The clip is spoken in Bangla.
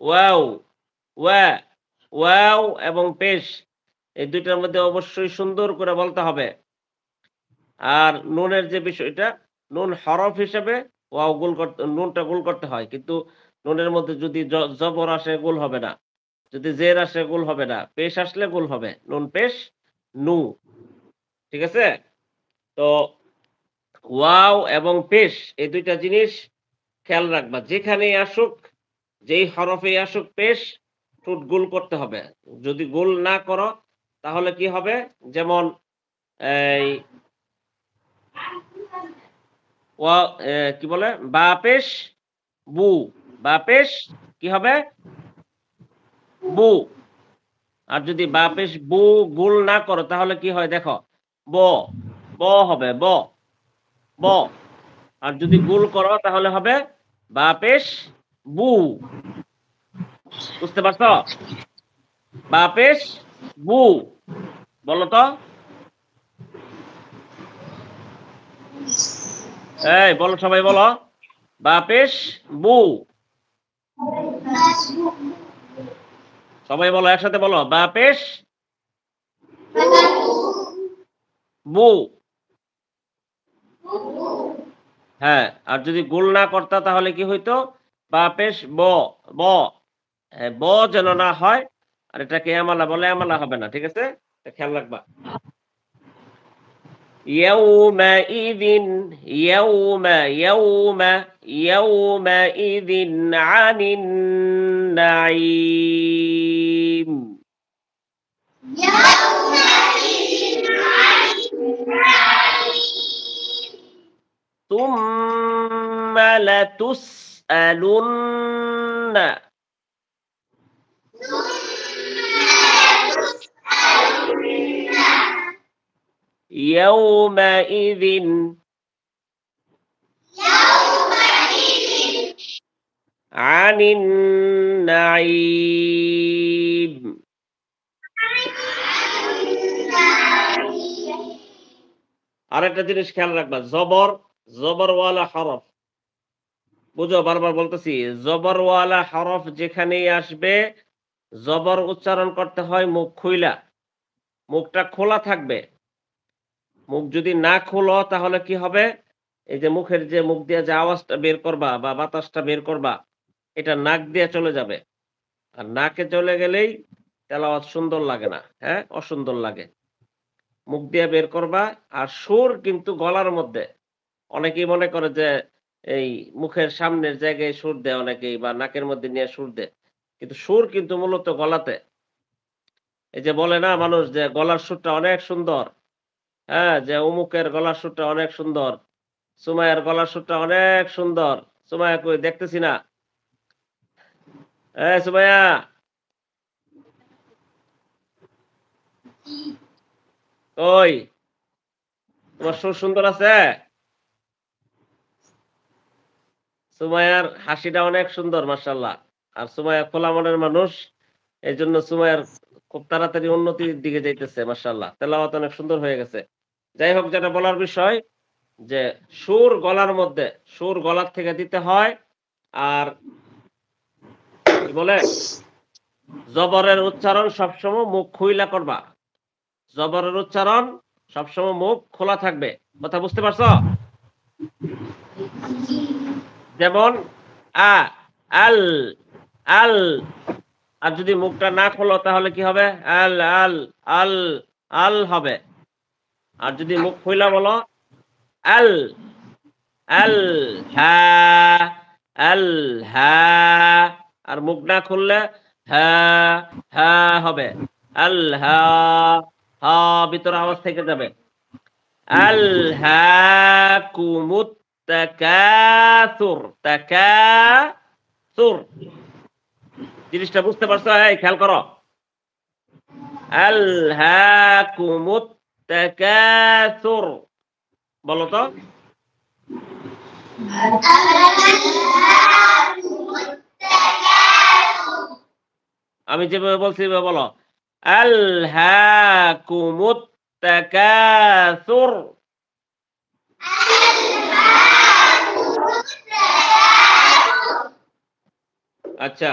ওয়াও, ওয়া, ওয়াও এবং পেশ এই ২ টার মধ্যে অবশ্যই সুন্দর করে বলতে হবে। আর নুনের যে বিষয়টা, নুন হরফ হিসেবে ওয়াও গোল করতে নুনটা গোল করতে হয়। কিন্তু নুনের মধ্যে যদি জবর আসে গোল হবে না। যদি জের আসে গোল হবে না। পেশ আসলে গোল হবে। নুন পেশ নু। ঠিক আছে? তো ওয়াও এবং পেশ এই ২ টা জিনিস খেয়াল রাখবা। যেখানেই আসুক, যেই হরফেই আসুক পেশ, ঠোঁট গোল করতে হবে। যদি গোল না করো তাহলে কি হবে? যেমন এই ওয়া কি বলে? বা পেশ বু, বা পেশ কি হবে? বু। আর যদি বা পেশ বু গোল না করো তাহলে কি হয় দেখো? ব, ব হবে ব, ব। আর যদি গোল করো তাহলে হবে বা পেশ বু। বুঝতে পারছো? বা পেশ বু। বলো তো? এই বলো সবাই বলো। বা পেশ বু। সবাই বলো একসাথে বলো। বা পেশ বু। হ্যাঁ, আর যদি গোল না করতা তাহলে কি হইতো? বা পেশ ব, ব। ব যেন না হয়। আর এটাকে এমালা বলে, এমালা হবে না। ঠিক আছে? এটা খেয়াল রাখবা। ইয়াউমাইযিন, ইয়াউমাইযিন আনিন নাঈম। ثُمَّ لَتُسْأَلُنَّ يَوْمَئِذٍ عَنِ النَّعِيمِ। আরেকটা জিনিস খেয়াল রাখবা। জবরওয়ালা হরফ। বুঝো বারবার বলতেছি। জবরওয়ালা হরফ যেখানেই আসবে, জবর উচ্চারণ করতে হয় মুখ খুইলা। মুখটা খোলা থাকবে। মুখ যদি না খোলো তাহলে কি হবে? এই যে মুখের যে মুখ দিয়ে যে আওয়াজটা বের করবা বা বাতাসটা বের করবা, এটা নাক দিয়ে চলে যাবে। আর নাকে চলে গেলেই তেলাওয়াত সুন্দর লাগে না। হ্যাঁ? অসুন্দর লাগে। মুখ দিয়ে বের করবা আর সুর কিন্তু গলার মধ্যে। অনেকেই মনে করে যে এই মুখের সামনের জায়গায় সুর দেয় অনেকেই বা নাকের মধ্যে নিয়ে সুর দেয়। কিন্তু সুর কিন্তু মূলত গলাতে। এই যে বলে না মানুষ যে গলার সুরটা অনেক সুন্দর। হ্যাঁ? যে অমুকের গলার সুরটা অনেক সুন্দর। সুমাইয়ার গলার সুরটা অনেক সুন্দর। সুমাইয়া কই দেখতেছি না। এই সুমাইয়া কই? তোমার সুর সুন্দর আছে? সুমাইয়ার হাসিটা অনেক সুন্দর মাশাআল্লাহ। আর সুমাইয়া খোলা মনের মানুষ। এজন্য সুমাইয়ার খুব তাড়াতাড়ি উন্নতির দিকে যাইতেছে মাশাআল্লাহ। তেলাওয়াত অনেক সুন্দর হয়ে গেছে। যাই হোক যেটা বলার বিষয় যে সুর গলার মধ্যে, সুর গলার থেকে দিতে হয়। আর কি বলে? জবরের উচ্চারণ সবসময় মুখ খুইলা করবা। জবরের উচ্চারণ সবসময় মুখ খোলা থাকবে। কথা বুঝতে পারছো? যেমন আ, আল, আল। আর যদি মুখটা না খোলো তাহলে কি হবে? আল, আল, আল, আল হবে। আর যদি মুখ খুইলা বলো আল, আল, হা, আল, হা। আর মুখ না খুললে হা, হা হবে। আল, হা, হা ভিতরে আওয়াজ থেকে যাবে। আলহাকুমুত তাকাসুর, তাকাসুর। জিনিসটা বুঝতে পারছো? এই খেয়াল করো। আলহাকুমুত তাকাসুর। বলো তো? আমি যেভাবে বলছি এভাবে বলো। আলহাকুমুত তাকাসুর। আচ্ছা।